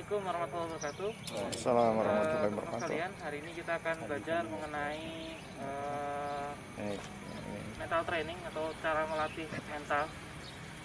Assalamualaikum warahmatullahi wabarakatuh. Assalamualaikum warahmatullahi Teman wabarakatuh. sekalian, hari ini kita akan belajar mengenai mental training atau cara melatih mental.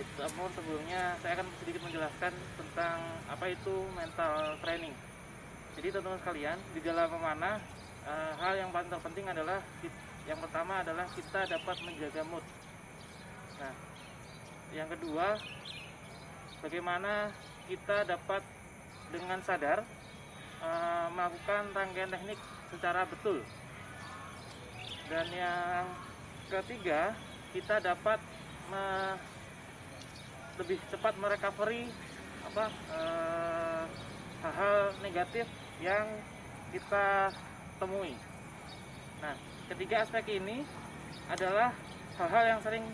Namun sebelumnya saya akan sedikit menjelaskan tentang apa itu mental training. Jadi teman-teman sekalian, di dalam memanah hal yang paling terpenting adalah yang pertama adalah kita dapat menjaga mood. Nah, yang kedua, bagaimana kita dapat dengan sadar melakukan rangkaian teknik secara betul. Dan yang ketiga, kita dapat lebih cepat merecovery hal-hal negatif yang kita temui. Nah, ketiga aspek ini adalah hal-hal yang sering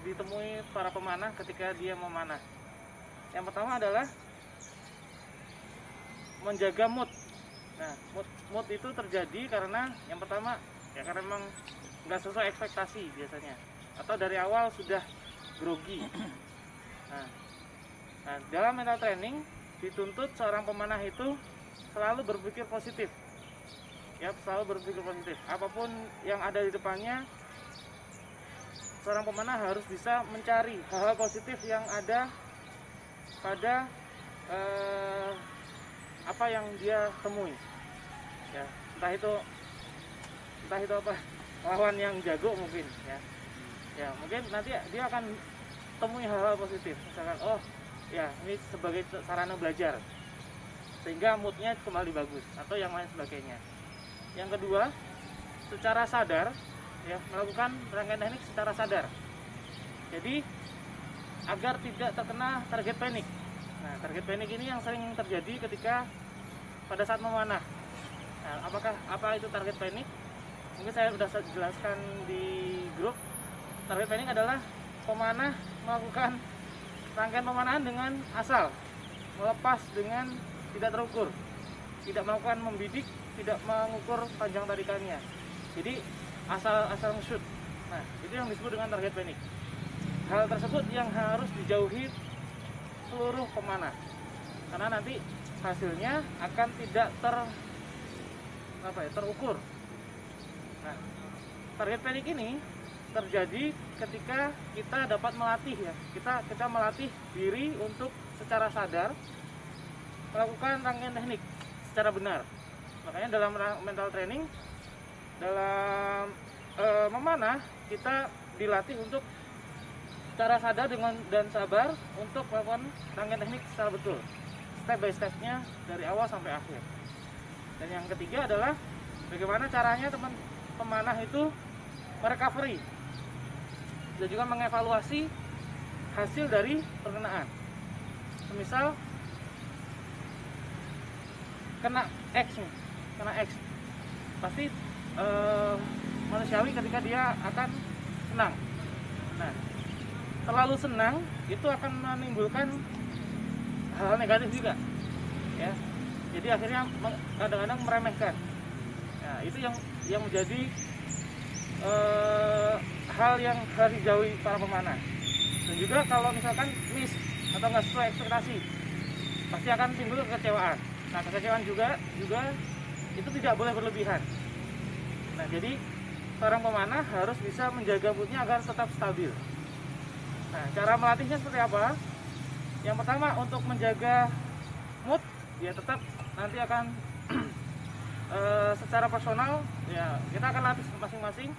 ditemui para pemanah ketika dia memanah. Yang pertama adalah menjaga mood. Nah, mood itu terjadi karena yang pertama ya karena memang nggak sesuai ekspektasi biasanya, atau dari awal sudah grogi. Nah, dalam mental training dituntut seorang pemanah itu selalu berpikir positif. Ya, selalu berpikir positif. Apapun yang ada di depannya, seorang pemanah harus bisa mencari hal-hal positif yang ada pada apa yang dia temui. Ya, entah itu apa, lawan yang jago mungkin ya. Ya, mungkin nanti dia akan temui hal-hal positif. Misalkan, oh ya, ini sebagai sarana belajar sehingga moodnya kembali bagus atau yang lain sebagainya. Yang kedua, secara sadar ya, melakukan rangkaian teknik secara sadar. Jadi agar tidak terkena target panik. Nah, target panik ini yang sering terjadi ketika pada saat memanah. Nah, apa itu target panik? Mungkin saya sudah jelaskan di grup. Target panik adalah pemanah melakukan rangkaian pemanahan dengan asal, melepas dengan tidak terukur, tidak melakukan membidik, tidak mengukur panjang tarikannya. Jadi asal nge-shoot. Nah, itu yang disebut dengan target panik. Hal tersebut yang harus dijauhi seluruh pemanah, karena nanti hasilnya akan tidak terukur. Nah, target panik ini terjadi ketika kita dapat melatih ya, kita melatih diri untuk secara sadar melakukan rangkaian teknik secara benar. Makanya dalam mental training, dalam memanah, kita dilatih untuk secara sadar dan sabar untuk melakukan rangkaian teknik secara betul, step by stepnya dari awal sampai akhir. Dan yang ketiga adalah bagaimana caranya teman pemanah itu merecovery dan juga mengevaluasi hasil dari perkenaan. Misal kena X pasti manusiawi ketika dia akan senang. Nah, terlalu senang itu akan menimbulkan hal negatif juga ya. Jadi akhirnya kadang-kadang meremehkan. Nah, itu yang menjadi hal yang harus dijauhi para pemanah. Dan juga kalau misalkan miss atau nggak sesuai ekspektasi, pasti akan timbul kekecewaan. Nah, kekecewaan juga itu tidak boleh berlebihan. Nah, jadi seorang pemanah harus bisa menjaga moodnya agar tetap stabil. Nah, cara melatihnya seperti apa? Yang pertama, untuk menjaga mood, ya tetap nanti akan secara personal ya, kita akan latih masing-masing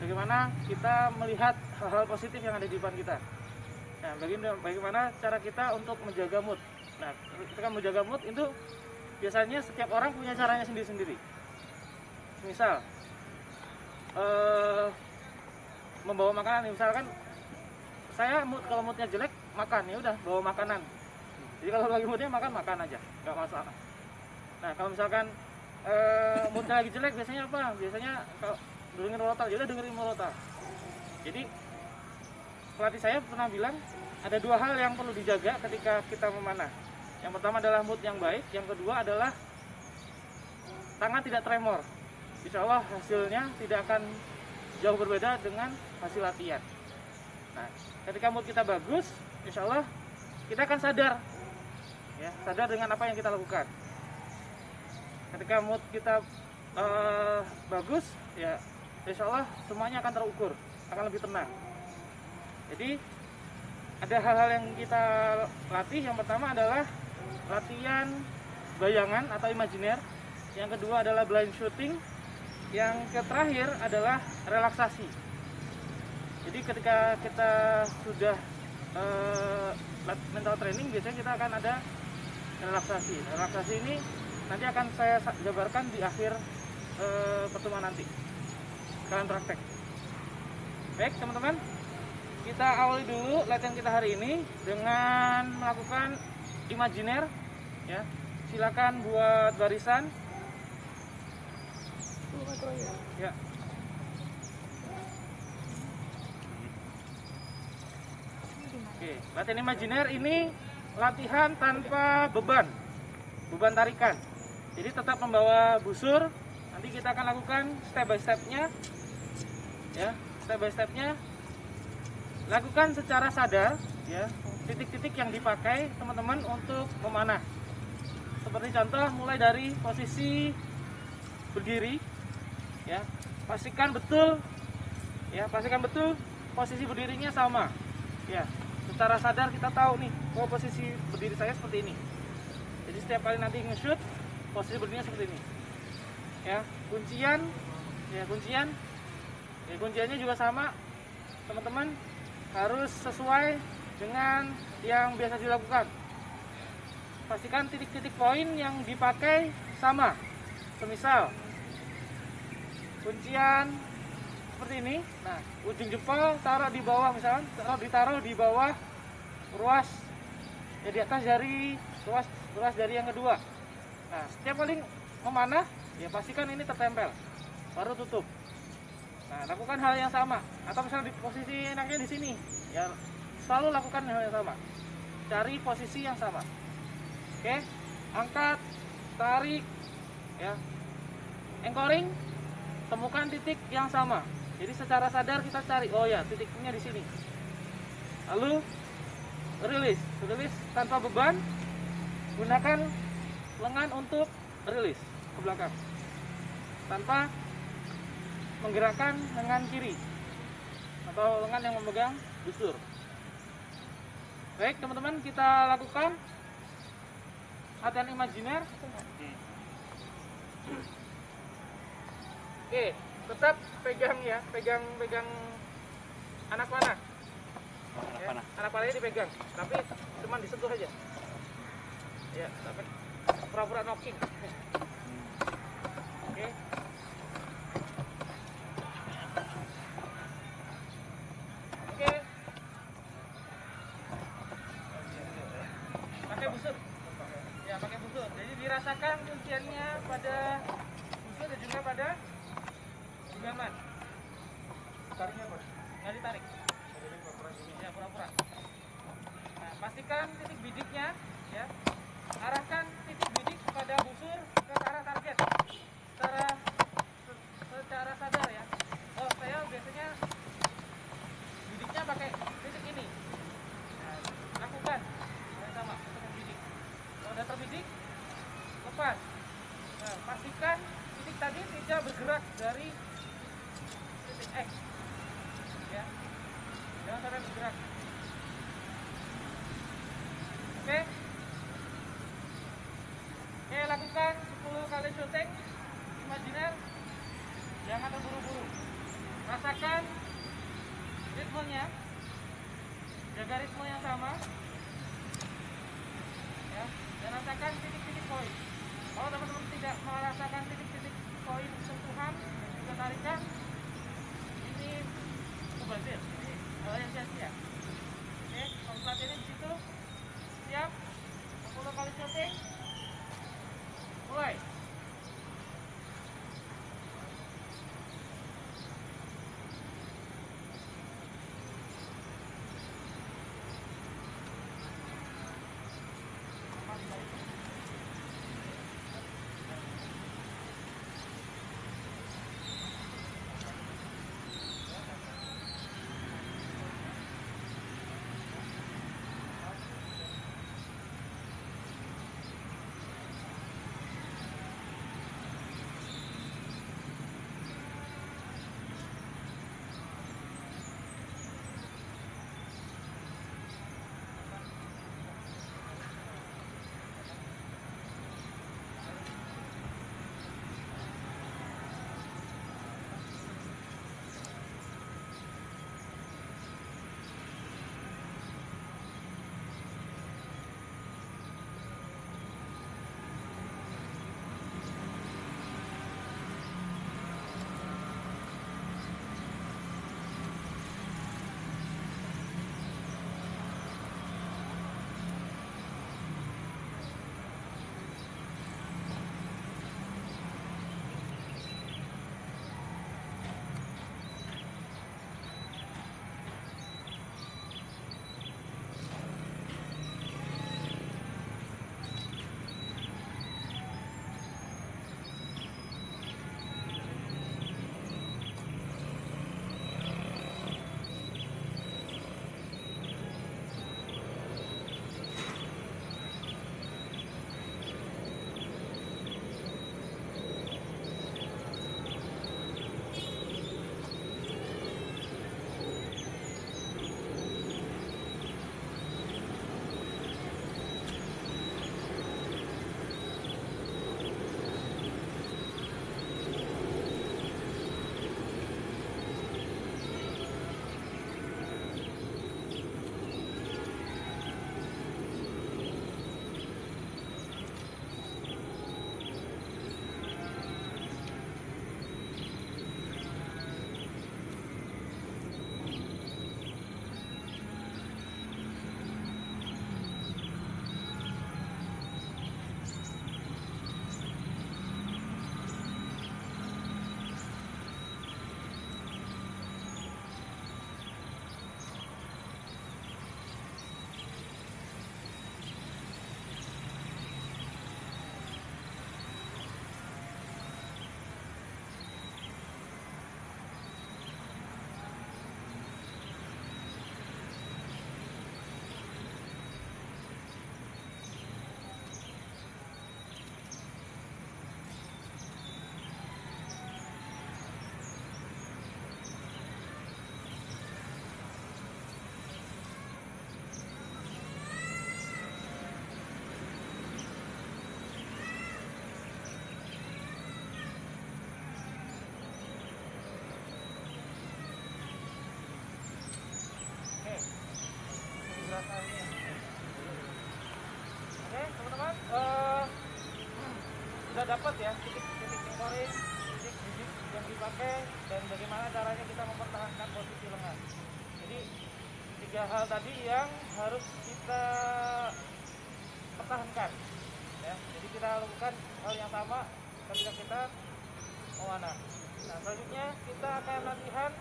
bagaimana kita melihat hal-hal positif yang ada di depan kita. Nah, bagaimana cara kita untuk menjaga mood. Nah, ketika menjaga mood itu biasanya setiap orang punya caranya sendiri-sendiri. Misal membawa makanan, misalkan saya kalau moodnya jelek makan, ya udah bawa makanan. Jadi kalau lagi moodnya makan aja, nggak masalah. Nah, kalau misalkan moodnya lagi jelek biasanya apa? Biasanya kalau dengerin murotal, ya udah dengerin murotal. Jadi pelatih saya pernah bilang ada dua hal yang perlu dijaga ketika kita memanah. Yang pertama adalah mood yang baik, yang kedua adalah tangan tidak tremor. Insya Allah hasilnya tidak akan jauh berbeda dengan hasil latihan. Nah, ketika mood kita bagus, insya Allah kita akan sadar ya, sadar dengan apa yang kita lakukan. Ketika mood kita bagus, ya insya Allah semuanya akan terukur, akan lebih tenang. Jadi ada hal-hal yang kita latih. Yang pertama adalah latihan bayangan atau imajiner. Yang kedua adalah blind shooting. Yang terakhir adalah relaksasi. Jadi ketika kita sudah mental training, biasanya kita akan ada relaksasi. Relaksasi ini nanti akan saya jabarkan di akhir pertemuan nanti. Kalian praktek. Baik teman-teman, kita awali dulu latihan kita hari ini dengan melakukan imajiner. Ya, silakan buat barisan. Ya. Oke, latihan imajiner ini latihan tanpa beban tarikan. Jadi tetap membawa busur. Nanti kita akan lakukan step by stepnya. Ya, step by stepnya. Lakukan secara sadar. Ya, titik-titik yang dipakai teman-teman untuk memanah. Seperti contoh, mulai dari posisi berdiri. Ya, pastikan betul posisi berdirinya sama. Ya, secara sadar kita tahu nih, oh posisi berdiri saya seperti ini. Jadi setiap kali nanti nge-shoot, posisi berdirinya seperti ini. Ya, kunciannya juga sama. Teman-teman harus sesuai dengan yang biasa dilakukan. Pastikan titik-titik poin yang dipakai sama. Semisal kuncian seperti ini. Nah, ujung jempol taruh di bawah, misalkan ditaruh di bawah ruas, ya di atas jari ruas jari yang kedua. Nah, setiap kali memanah, ya pastikan ini tertempel, baru tutup. Nah, lakukan hal yang sama. Atau misalnya di posisi enaknya di sini, ya selalu lakukan hal yang sama. Cari posisi yang sama. Oke, angkat, tarik, ya, anchoring. Temukan titik yang sama. Jadi secara sadar kita cari, oh ya titiknya di sini. Lalu rilis tanpa beban. Gunakan lengan untuk rilis ke belakang, tanpa menggerakkan lengan kiri atau lengan yang memegang busur. Baik teman-teman, kita lakukan latihan imajiner. Oke, tetap pegang anak panah. Anak panahnya dipegang, tapi cuma disentuh aja. Ya, sampai pura-pura knocking. Oke. Oke. Pakai busur. Ya, pakai busur. Jadi dirasakan kunciannya pada busur dan juga pada genggaman. Tariknya apa? Nggak ditarik. Ya, pura-pura. Nah, pastikan titik bidiknya, ya. Arahkan titik bidik pada busur ke arah target. Secara sadar ya. Oh, saya biasanya bidiknya pakai titik ini. Nah, lakukan yang sama dengan bidik. Kalau udah terbidik, lepas. Nah, pastikan titik tadi tidak bergerak dari titik X. Ya, jangan sampai bergerak. Oke. Oke, lakukan 10 kali shooting imajiner. Jangan terburu-buru. Rasakan ritmenya. Jaga ritme yang sama. Ya, dan rasakan titik-titik poin. Kalau teman-teman tidak merasakan titik-titik poin sentuhan dan juga tarikan, ini mubazir. Ini hal yang sia-sia. Oke, pelatihannya di situ. Siap? 10 kali shooting. Mulai. sudah dapat ya titik anchoring, titik bidik yang dipakai, dan bagaimana caranya kita mempertahankan posisi lengan. Jadi 3 hal tadi yang harus kita pertahankan ya. Jadi kita lakukan hal yang sama ketika kita memanah. Nah, selanjutnya kita akan latihan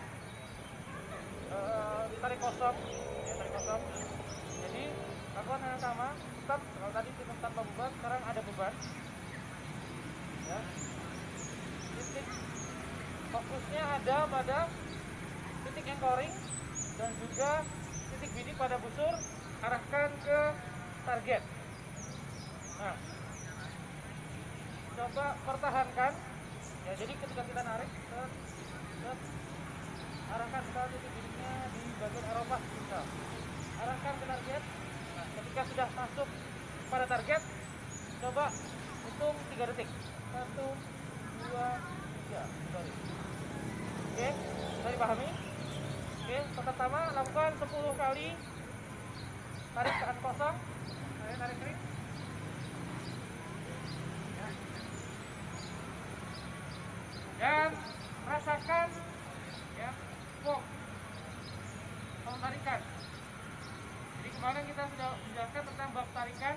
tarik kosong ya, tarik kosong. Jadi lakukan hal yang sama, tetap kalau tadi kita tanpa beban, sekarang ada beban ya. Titik fokusnya ada pada titik anchoring dan juga titik bidik pada busur, arahkan ke target. Nah, coba pertahankan ya. Jadi ketika kita narik, arahkan ke titik bidiknya di bagian Eropa misal, arahkan ke target. Nah, ketika sudah masuk pada target, coba hitung 3 detik. 1, 2, 3. Sorry. Oke, bisa dipahami? Oke, pertama lakukan 10 kali tarik tahan kosong, tarik kering. Dan rasakan ya box bab tarikan. Jadi kemarin kita sudah menjelaskan tentang bab tarikan.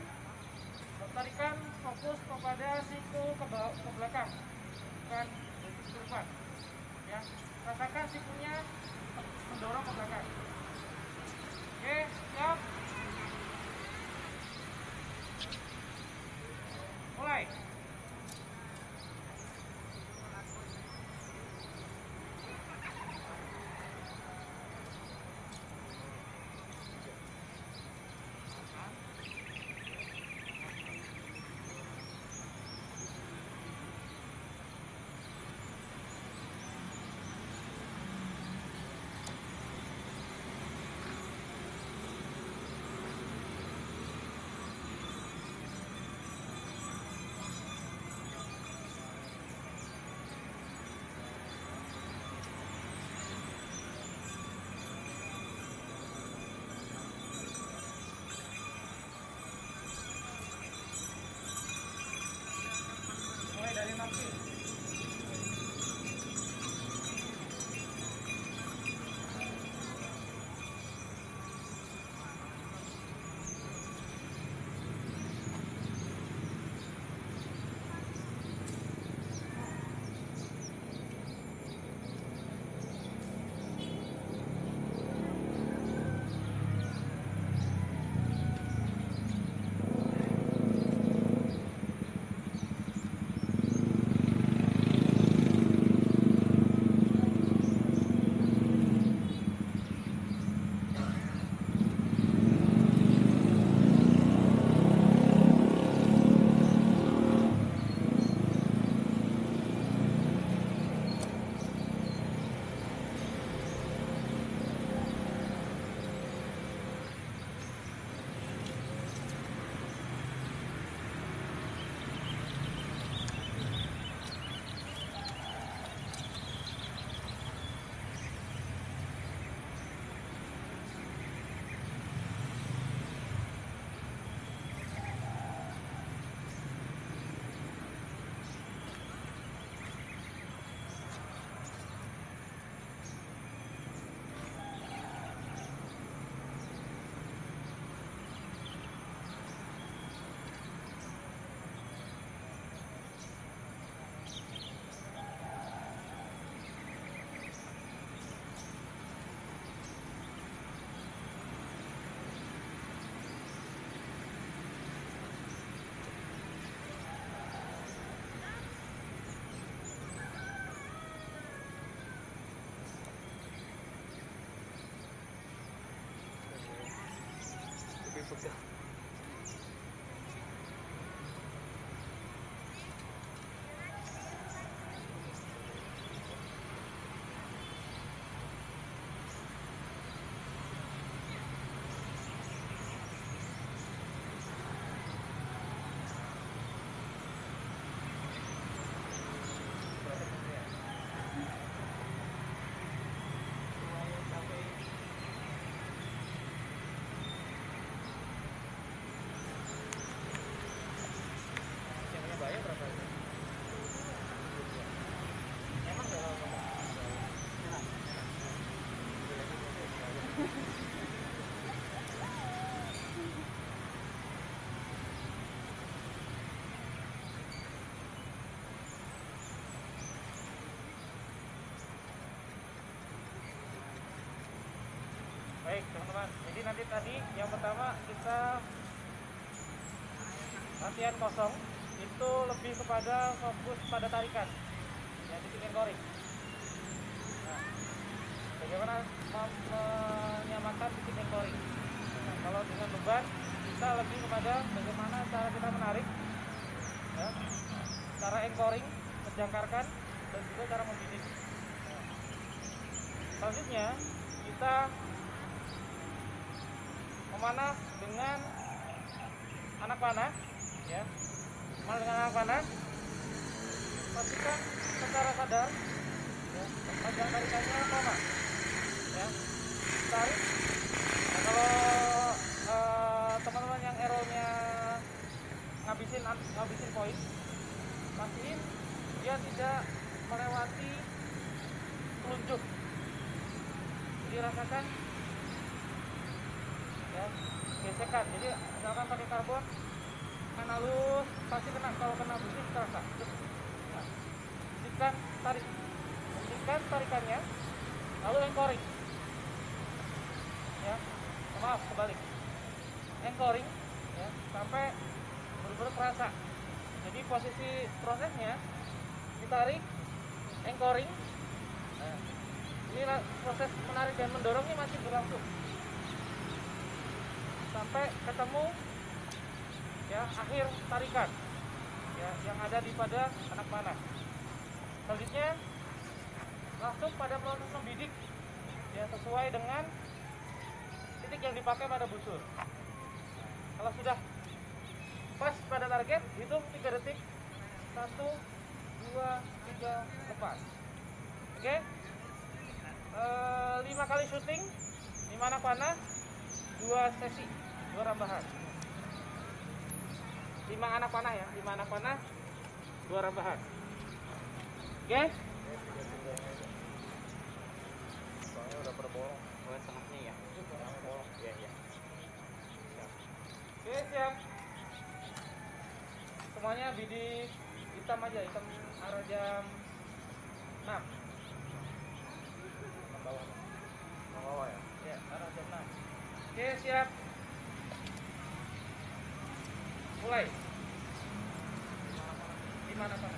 Bab tarikan fokus kepada siku ke belakang, bukan ke depan. Ya, rasakan sikunya mendorong ke belakang. Oke, siap. Mulai. Dari nanti pegang. Baik teman-teman, jadi nanti tadi yang pertama kita latihan kosong itu lebih kepada fokus pada tarikan ya, titik encoring. Nah, bagaimana menyamakan titik encoring. Nah, kalau dengan beban kita lebih kepada bagaimana cara kita menarik ya, cara encoring, menjangkarkan, dan juga cara membidik. Nah, selanjutnya kita memanah dengan anak panah ya. Memanah dengan anak panah, pastikan secara sadar ya, panjang tarikannya sama ya, tarik. Nah, kalau teman-teman yang arrow-nya ngabisin poin, pastiin dia tidak melewati telunjuk. Jadi rasakan ya, gesekan. Jadi misalkan pakai karbon kan halus, pasti kena, kalau kena besi terasa. Nah, hentikan tarikannya, lalu encoring ya, maaf kebalik, encoring ya, sampai benar-benar terasa. Jadi posisi prosesnya ditarik, encoring. Nah, ini proses menarik dan mendorongnya masih berlangsung sampai ketemu ya akhir tarikan ya, yang ada di pada anak panah. Selanjutnya langsung pada proses membidik ya, sesuai dengan titik yang dipakai pada busur. Kalau sudah pas pada target, hitung 3 detik. 1, 2, 3, lepas. Oke. 5 kali syuting 5 anak panah, 2 sesi, 2 rambahan. 5 anak panah ya, 5 anak panah, 2 rambahan. Oke. Soalnya udah berbolong. Oh, tengahnya ya. Bolong. Iya, iya. Oke, siap. Semuanya bidik hitam aja, hitam arah jam 6. Bawah ya. Ya, arah jam 6. Oke, siap. Mulai. Di mana, Pak?